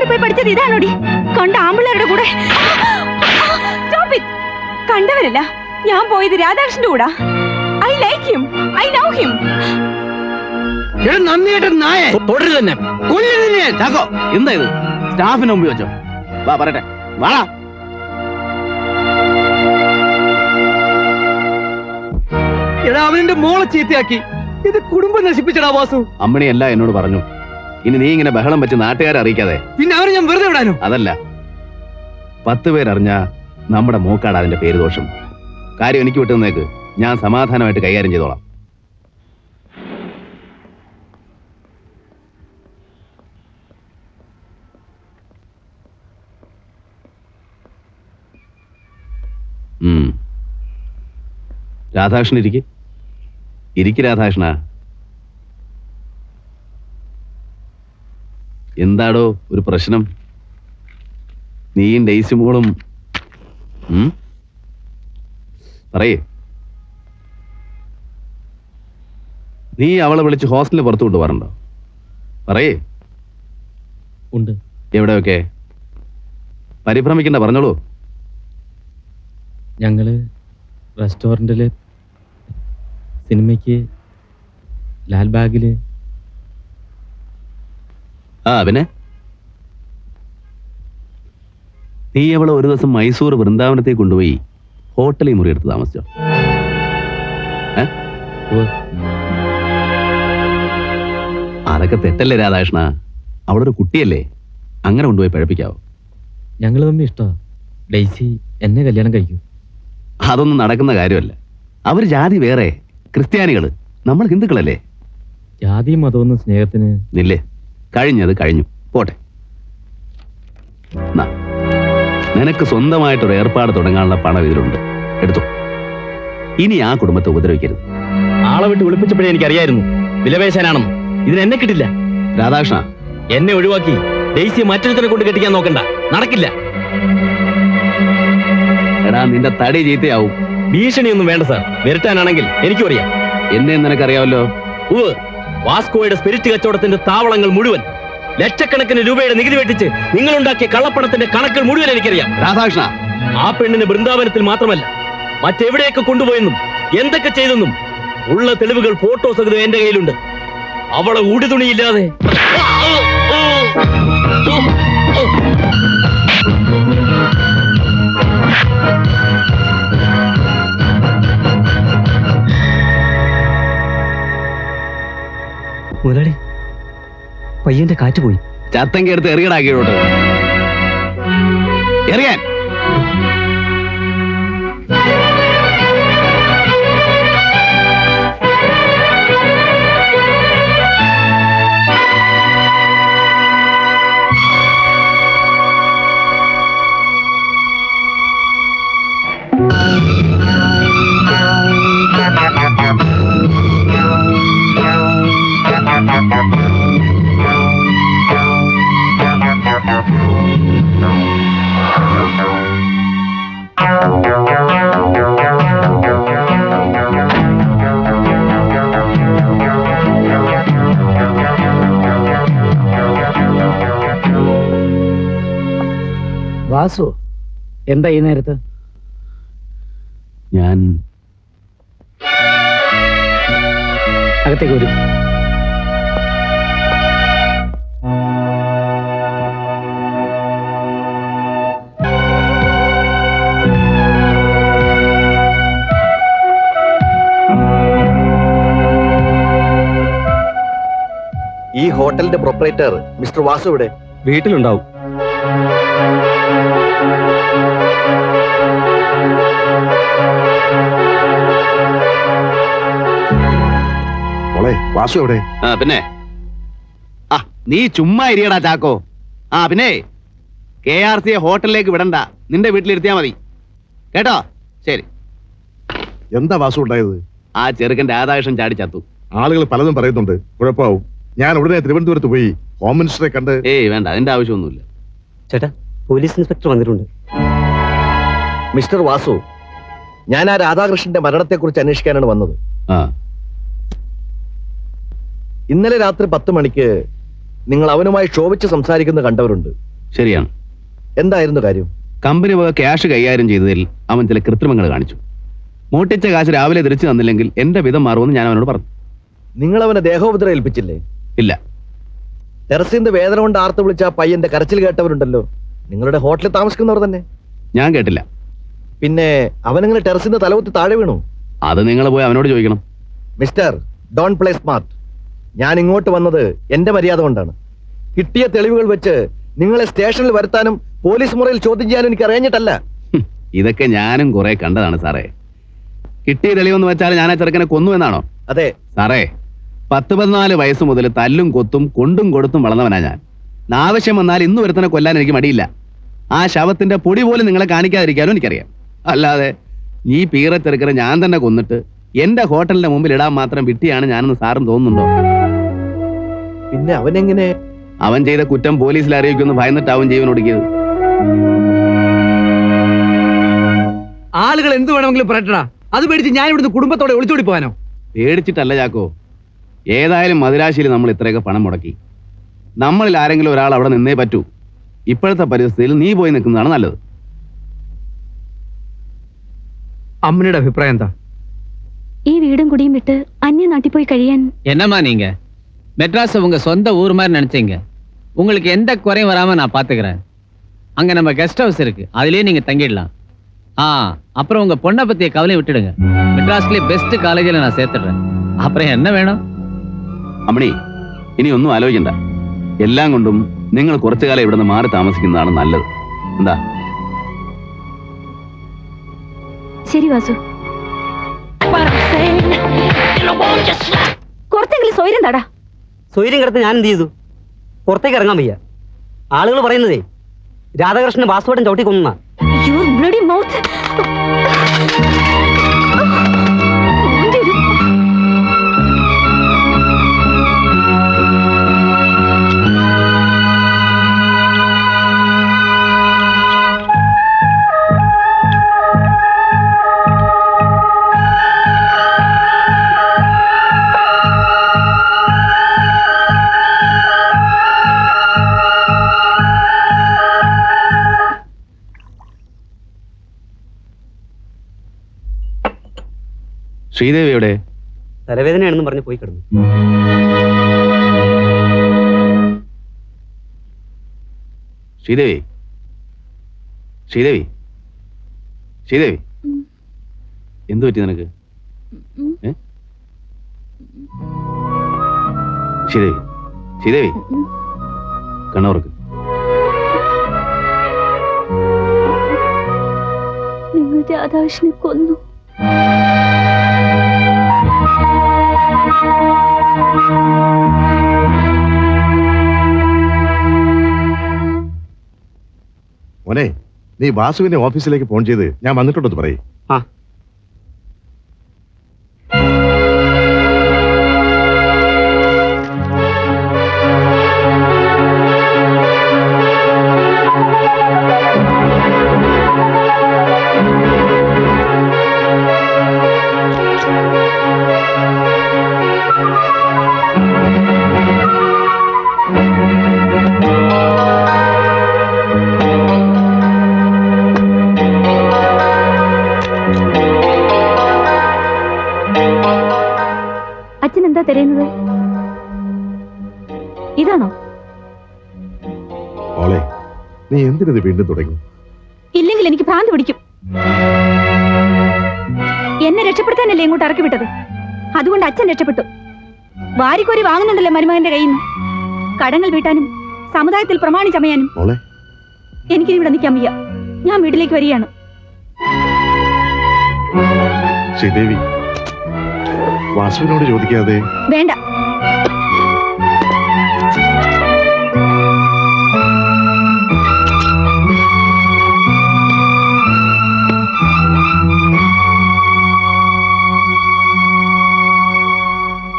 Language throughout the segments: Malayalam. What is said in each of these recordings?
പോയി പഠിച്ചത് ഇതാണോടി? കണ്ട ആമ്പിള്ളേരുടെ കൂടെ. കണ്ടവരല്ല, ഞാൻ പോയത് രാധാകൃഷ്ണന്റെ കൂടാ. I like him, I love him. എന്താ ഇത്? സ്റ്റാഫിന് മുമ്പ് വെച്ചോ? വാ പറയട്ടെ, വാ. എടാ, അവന്റെ മോളെ ചീത്തയാക്കി. ഇത് കുടുംബം നശിപ്പിച്ചടാ വാസു. അമ്മണിയല്ല എന്നോട് പറഞ്ഞു. ഇനി നീ ഇങ്ങനെ ബഹളം വെച്ച് നാട്ടുകാരെ അറിയിക്കാതെ. പിന്നെ അവരെ ഞാൻ വെറുതെ വിടാനോ? അതല്ല, 10 പേരറിഞ്ഞ നമ്മുടെ മൂക്കാട് അതിന്റെ പേര് ദോഷം. കാര്യം എനിക്ക് വിട്ടുന്നേക്ക്, ഞാൻ സമാധാനമായിട്ട് കൈകാര്യം ചെയ്തോളാം. രാധാകൃഷ്ണൻ ഇരിക്ക് രാധാകൃഷ്ണ. എന്താടോ ഒരു പ്രശ്നം? നീയും ഡെയ്സി മോളും പറയേ. നീ അവളെ വിളിച്ച് ഹോസ്റ്റലിൽ പുറത്തു കൊണ്ടുപോകാറുണ്ടോ? പറയേ. ഉണ്ട്. എവിടെയൊക്കെ? പരിഭ്രമിക്കണ്ട, പറഞ്ഞോളൂ. ഞങ്ങള് റെസ്റ്റോറൻറ്റില്, സിനിമയ്ക്ക്, ലാൽബാഗില്. പിന്നെ നീ അവളെ ഒരു ദിവസം മൈസൂർ വൃന്ദാവനത്തേക്ക് കൊണ്ടുപോയി ഹോട്ടലിൽ മുറിയെടുത്ത് താമസിച്ചോ? അതൊക്കെ തെറ്റല്ലേ രാധാകൃഷ്ണ? അവളൊരു കുട്ടിയല്ലേ, അങ്ങനെ കൊണ്ടുപോയി പഴപ്പിക്കാവോ? ഞങ്ങൾ തമ്മിൽ ഇഷ്ടമാ. ഡെയ്സി എന്നെ കല്യാണം കഴിക്കും. അതൊന്നും നടക്കുന്ന കാര്യമല്ല. അവർ ജാതി വേറെ, ക്രിസ്ത്യാനികള്, നമ്മൾ ഹിന്ദുക്കളല്ലേ. ജാതിയും മതമൊന്നും സ്നേഹത്തിന് ഇല്ലേ. കഴിഞ്ഞത് കഴിഞ്ഞു, പോട്ടെ. നിനക്ക് സ്വന്തമായിട്ടൊരു ഏർപ്പാട് തുടങ്ങാനുള്ള പണം ഇതിലുണ്ട്, എടുത്തു. ഇനി ആ കുടുംബത്തെ ഉപദ്രവിക്കരുത്. ആളെ വിട്ട് വിളിപ്പിച്ചപ്പോഴേ എനിക്കറിയായിരുന്നു വിലപേശാനാണെന്ന്. ഇതിന് എന്നെ കിട്ടില്ല. രാധാകൃഷ്ണ, എന്നെ ഒഴിവാക്കി ഡെയ്സിയെ മറ്റൊരുത്തനെ കൊണ്ട് കെട്ടിക്കാൻ നോക്കണ്ട, നടക്കില്ല. എടാ, നിന്റെ തടി ചീത്തയാവും. ഭീഷണിയൊന്നും വേണ്ട സാർ. വരട്ടാനാണെങ്കിൽ എനിക്കും അറിയാം. എന്നെ നിനക്കറിയാമല്ലോ. വാസ്കോയുടെ സ്പിരിറ്റ് കച്ചവടത്തിന്റെ താവളങ്ങൾ മുഴുവൻ, ലക്ഷക്കണക്കിന് രൂപയുടെ നികുതി വെട്ടിച്ച് നിങ്ങളുണ്ടാക്കിയ കള്ളപ്പണത്തിന്റെ കണക്കുകൾ മുഴുവൻ എനിക്കറിയാം. രാധാകൃഷ്ണ, ആ പെണ്ണിന് ബൃന്ദാവനത്തിൽ മാത്രമല്ല മറ്റെവിടെയൊക്കെ കൊണ്ടുപോയെന്നും എന്തൊക്കെ ചെയ്തെന്നും ഉള്ള തെളിവുകൾ, ഫോട്ടോ സഹിതം എന്റെ കയ്യിലുണ്ട്. അവളെ ഉടുതുണിയില്ലാതെ മുതലാളി, പയ്യന്റെ കാറ്റ് പോയി. ചത്തങ്കി എടുത്ത് എറിയടാക്കിയോട്ട് എറിയാൻ. വാസു, എന്താ ഈ നേരത്ത്? ഞാൻ അകത്തേക്ക് വരും. ഈ ഹോട്ടലിന്റെ പ്രൊപ്പറേറ്റർ മിസ്റ്റർ വാസു ഇവിടെ? വീട്ടിലുണ്ടാവും. വാസു എവിടെ? പിന്നെ നീ ചുമ്മാ ഇരിയടാ ചാക്കോ. പിന്നെ KRC ഹോട്ടലിലേക്ക് വിടണ്ട, നിന്റെ വീട്ടിലിരുത്തിയാ മതി, കേട്ടോ? ശരി. എന്താ വാസു ഉണ്ടായത്? ആ ചെറുക്കൻ രാധാകൃഷ്ണൻ ചാടി ചത്തു. ആളുകൾ പലതും പറയുന്നുണ്ട്, കുഴപ്പമാവും. ഞാൻ ഉടനെ തിരുവനന്തപുരത്ത് പോയി ഹോം മിനിസ്റ്ററെ കണ്ട്. വേണ്ട, അതിന്റെ ആവശ്യമൊന്നുമില്ല. ചേട്ടാ, പോലീസ് ഇൻസ്പെക്ടർ വന്നിട്ടുണ്ട്. മിസ്റ്റർ വാസു, ഞാൻ ആ രാധാകൃഷ്ണന്റെ മരണത്തെക്കുറിച്ച് അന്വേഷിക്കാനാണ് വന്നത്. ഇന്നലെ രാത്രി 10 മണിക്ക് നിങ്ങൾ അവനുമായി ക്ഷോഭിച്ച് സംസാരിക്കുന്നത് കണ്ടവരുണ്ട്. ശരിയാണ്. എന്തായിരുന്നു കാര്യം? കമ്പനി വക ക്യാഷ് കൈകാര്യം ചെയ്തതിൽ അവൻ ചില കൃത്രിമങ്ങൾ കാണിച്ചു. മോട്ടിച്ച കാശ് രാവിലെ തിരിച്ചു തന്നില്ലെങ്കിൽ എന്റെ വിധം മാറുമെന്ന് ഞാൻ അവനോട് പറഞ്ഞു. നിങ്ങൾ അവനെ ദേഹോപദ്രവം ഏൽപ്പിച്ചില്ലേ? ഇല്ല. ടെറസിന്റെ വേദന കൊണ്ട് ആർത്ത് വിളിച്ച ആ പയ്യന്റെ കരച്ചിൽ കേട്ടവരുണ്ടല്ലോ, നിങ്ങളുടെ ഹോട്ടലിൽ താമസിക്കുന്നവർ തന്നെ. ഞാൻ കേട്ടില്ല. പിന്നെ അവനെങ്ങനെ ടെറസിന്റെ തലകുത്തി താഴെ വീണു? അത് നിങ്ങൾ പോയി അവനോട് ചോദിക്കണം. Mister, Don play smart. ഞാൻ ഇങ്ങോട്ട് വന്നത് എന്റെ മര്യാദ കൊണ്ടാണ്. കിട്ടിയ തെളിവുകൾ വെച്ച് നിങ്ങളെ സ്റ്റേഷനിൽ വരുത്താനും പോലീസ് മുറിയിൽ ചോദ്യം ചെയ്യാനും എനിക്ക് അറിയാഞ്ഞിട്ടല്ല. ഇതൊക്കെ ഞാനും കുറെ കണ്ടതാണ് സാറേ. കിട്ടിയ തെളിവെന്ന് വെച്ചാൽ ഞാൻ ആ ചെറുക്കനെ കൊന്നു എന്നാണോ? അതെ സാറേ, 10-14 വയസ്സ് മുതൽ തല്ലും കൊത്തും കൊണ്ടും കൊടുത്തും വളർന്നവനാ ഞാൻ. ആവശ്യം വന്നാൽ ഇന്ന് ഒരുത്തനെ കൊല്ലാൻ എനിക്ക് മടിയില്ല. ആ ശവത്തിന്റെ പൊടി പോലും നിങ്ങളെ കാണിക്കാതിരിക്കാനും എനിക്കറിയാം. അല്ലാതെ ഈ പീറ ചെറുക്കനെ ഞാൻ തന്നെ കൊന്നിട്ട് എന്റെ ഹോട്ടലിന്റെ മുമ്പിൽ ഇടാൻ മാത്രം വിട്ടിയാണ് ഞാനെന്ന് സാറും തോന്നുന്നുണ്ടോ? പിന്നെ അവനെങ്ങനെ? അവൻ ചെയ്ത കുറ്റം പോലീസിൽ അറിയിക്കുമെന്ന് ഭയന്നിട്ടാവും ജീവൻ ഒടുക്കിയത്. ആളുകൾ എന്ത് വേണമെങ്കിലും പറയട്ടടാ. അത് പേടിച്ച് ഞാൻ ഇവിടുന്ന് കുടുംബത്തോടെ ഒളിച്ചോടി പോകാനോ? പേടിച്ചിട്ടല്ല ചാക്കോ. ഏതായാലും മദിരാശിയിൽ നമ്മൾ ഇത്രയൊക്കെ പണം മുടക്കി. നമ്മളിൽ ആരെങ്കിലും ഒരാൾ അവിടെ നിന്നേ പറ്റൂ. ഇപ്പോഴത്തെ പരിസ്ഥിതിയിൽ നീ പോയി നിൽക്കുന്നതാണ് നല്ലത്. അമ്മയുടെ അഭിപ്രായം എന്താ? ഈ വീടും കുടിയും വിട്ട് അന്യനാട്ടിൽ പോയി കഴിയാൻ. என்னம்மா நீங்க மெட்ராஸ் உங்க சொந்த ஊர் மாதிரி நினைச்சீங்க. உங்களுக்கு எந்த குறையும் வராம நான் பாத்துக்கிறேன். அங்க நம்ம கெஸ்ட் ஹவுஸ் இருக்கு, அதுலயே நீங்க தங்கிடலாம். அப்புறம் உங்க பொண்ணை பத்திய கவலை விட்டுடுங்க. மெட்ராஸ்லயே பெஸ்ட் காலேஜில் நான் சேர்த்துடுறேன். அப்புறம் என்ன வேணும்? അമ്മണി, ഇനി ഒന്നും ആലോചിക്കണ്ട. എല്ലാം കൊണ്ടും നിങ്ങൾ കുറച്ചു കാലം ഇവിടെ നിന്ന് മാറി താമസിക്കുന്നതാണ് നല്ലത്. എന്താ? ശരി വാസു, കുറച്ചെങ്കിലും സ്വൈര്യം തടാ. സ്വൈര്യം കിടത്ത് ഞാൻ എന്ത് ചെയ്തു? പുറത്തേക്ക് ഇറങ്ങാൻ വയ്യ. ആളുകൾ പറയുന്നതേ രാധാകൃഷ്ണൻ വാസുവേട്ടൻ ചവിട്ടി കൊന്ന. Your bloody mouth. ശ്രീദേവി എവിടെ? തലവേദനയാണെന്ന് പറഞ്ഞ് പോയി കിടന്നു. ശ്രീദേവി, ശ്രീദേവി, ശ്രീദേവി, എന്തു പറ്റി നിനക്ക്? ശ്രീദേവി, ശ്രീദേവി, കണ്ണുറക്ക്. നിങ്ങൾ രാധാകൃഷ്ണനെ കൊന്നു. മോനെ, നീ വാസുവിന്റെ ഓഫീസിലേക്ക് ഫോൺ ചെയ്ത് ഞാൻ വന്നിട്ടുണ്ടെന്ന് പറയേ. അച്ഛൻ എന്താ തിരയുന്നത്? ഇതാണോ? മോളെ, നീ എന്തിനത് വീണ്ടും തുടങ്ങി? ഇല്ലെങ്കിൽ എനിക്ക് ഭ്രാന്ത് പിടിക്കും. എന്നെ രക്ഷപ്പെടുത്താനല്ലേ ഇങ്ങോട്ട് ഇറക്കി വിട്ടത്. അതുകൊണ്ട് അച്ഛൻ രക്ഷപ്പെട്ടു. വാരിക്കോരി വാങ്ങുന്നുണ്ടല്ലേ മരുമകന്റെ കയ്യിൽ നിന്ന്. കടങ്ങൾ വീട്ടാനും സമുദായത്തിൽ പ്രമാണി ചമയാനും. മോളെ, എനിക്കിവിടെ നിൽക്കാൻ വയ്യ. ഞാൻ വീട്ടിലേക്ക് വരികയാണ്. ശ്രീദേവി, വാസുവിനോട് ചോദിക്കാതെ. വേണ്ട.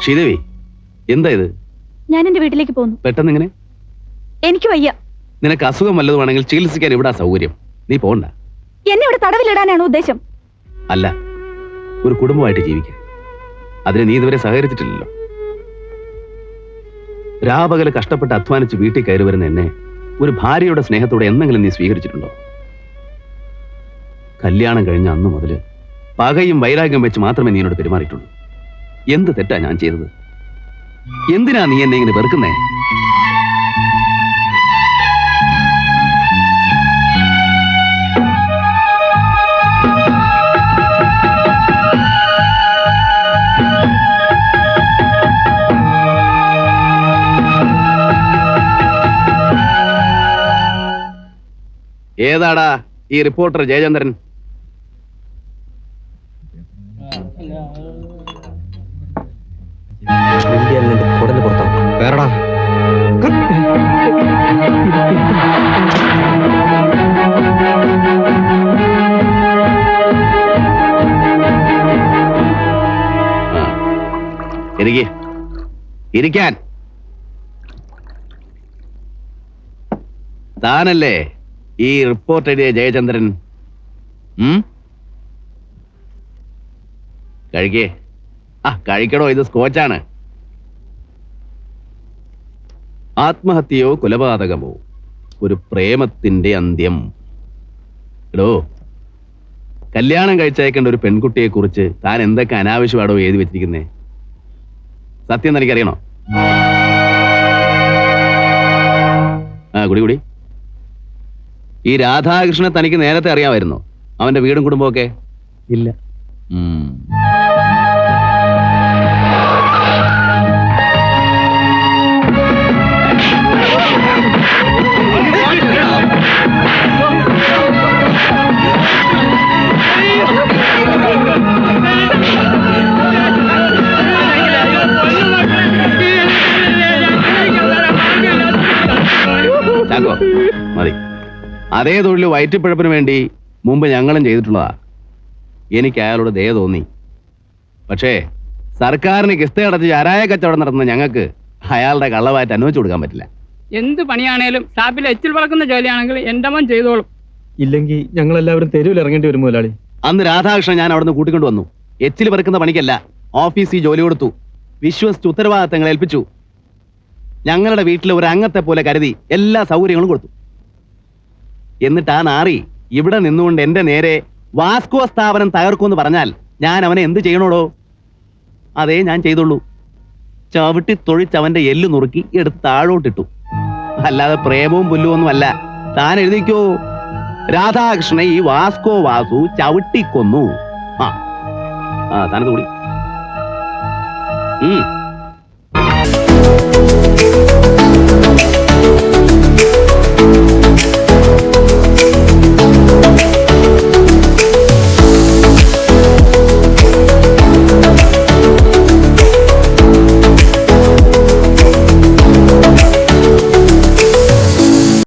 ശ്രീദേവി, എന്താ ഇത്? ഞാൻ എന്റെ വീട്ടിലേക്ക് പോകുന്നു. പെട്ടെന്ന് ഇങ്ങനെ? എനിക്ക് വയ്യ. നിനക്ക് അസുഖം വല്ലതുമാണെങ്കിൽ ചികിത്സിക്കാൻ ഇവിടെ സൗകര്യം. നീ പോണ്ട. എന്നെ ഇവിടെ തടവിലിടാനാണ് ഉദ്ദേശം? അല്ല, ഒരു കുടുംബമായിട്ട് ജീവിക്കാൻ. അതിന് നീ ഇതുവരെ സഹകരിച്ചിട്ടില്ലല്ലോ. രാപകല് കഷ്ടപ്പെട്ട് അധ്വാനിച്ച് വീട്ടിൽ കയറി വരുന്ന എന്നെ ഒരു ഭാര്യയുടെ സ്നേഹത്തോടെ എന്തെങ്കിലും നീ സ്വീകരിച്ചിട്ടുണ്ടോ? കല്യാണം കഴിഞ്ഞ അന്ന് മുതല് പകയും വൈരാഗ്യം വെച്ച് മാത്രമേ നീ എന്നോട് പെരുമാറിയിട്ടുള്ളൂ. എന്ത് തെറ്റാ ഞാൻ ചെയ്തത്? എന്തിനാ നീ എന്നെ ഇങ്ങനെ വെറുക്കുന്നേ? ഏതാടാ ഈ റിപ്പോർട്ടർ ജയചന്ദ്രൻ? കുടല് പുറത്താവും. വേറെടാ ഇരിക്കാൻ. താനല്ലേ ഈ റിപ്പോർട്ട് എഴുതിയ ജയചന്ദ്രൻ? കഴിക്കേ. കഴിക്കടോ, ഇത് സ്കോച്ചാണ്. ആത്മഹത്യയോ കൊലപാതകമോ, ഒരു പ്രേമത്തിന്റെ അന്ത്യം. എടോ, കല്യാണം കഴിച്ചയക്കേണ്ട ഒരു പെൺകുട്ടിയെ കുറിച്ച് താൻ എന്തൊക്കെ അനാവശ്യമാടോ എഴുതി വെച്ചിരിക്കുന്നേ? സത്യം തനിക്കറിയണോ? കുടി. ഈ രാധാകൃഷ്ണനെ തനിക്ക് നേരത്തെ അറിയാമായിരുന്നോ? അവന്റെ വീടും കുടുംബമൊക്കെ? ഇല്ല. ചാക്കോ, മതി. അതേ തൊഴിൽ വയറ്റിപ്പഴപ്പിന് വേണ്ടി മുമ്പ് ഞങ്ങളും ചെയ്തിട്ടുള്ളതാ. എനിക്ക് അയാളോട് ദയ തോന്നി. പക്ഷേ സർക്കാരിന് കിസ്ത അടച്ച് ചാരായ കച്ചവടം നടത്തുന്ന ഞങ്ങൾക്ക് അയാളുടെ കള്ളവായിട്ട് അനുവദിച്ചു കൊടുക്കാൻ പറ്റില്ല. എന്ത് പണിയാണേലും ഷാപ്പിൽ എച്ചിൽ വളക്കുന്ന ജോലിയാണെങ്കിൽ എന്റെ മോൻ ചെയ്തോളും. ഇല്ലെങ്കിൽ ഞങ്ങൾ എല്ലാവരും തെരുവിൽ ഇറങ്ങേണ്ടി വരും മുതലാളി. അന്ന് രാധാകൃഷ്ണൻ ഞാൻ അവിടുന്ന് കൂട്ടിക്കൊണ്ടു വന്നു. എച്ചിൽ പെറുക്കുന്ന പണിക്കല്ല, ഓഫീസിൽ ജോലി കൊടുത്തു. വിശ്വസിച്ച് ഉത്തരവാദിത്തങ്ങൾ ഏൽപ്പിച്ചു. ഞങ്ങളുടെ വീട്ടിൽ ഒരു അംഗത്തെ പോലെ കരുതി എല്ലാ സൗകര്യങ്ങളും കൊടുത്തു. എന്നിട്ട് ആ നാറി ഇവിടെ നിന്നുകൊണ്ട് എന്റെ നേരെ വാസ്കോ സ്ഥാപനം തകർക്കുമെന്ന് പറഞ്ഞാൽ ഞാൻ അവനെ എന്ത് ചെയ്യണോടോ? അതേ ഞാൻ ചെയ്തുള്ളൂ. ചവിട്ടി തൊഴിച്ച് അവന്റെ എല്ല് നുറുക്കി എടുത്ത് താഴോട്ടിട്ടു. അല്ലാതെ പ്രേമവും പുല്ലുമൊന്നും അല്ല. താൻ എഴുതിക്കോ, രാധാകൃഷ്ണനെ ഈ വാസ്കോ വാസു ചവിട്ടിക്കൊന്നു. താനത് കൂടി.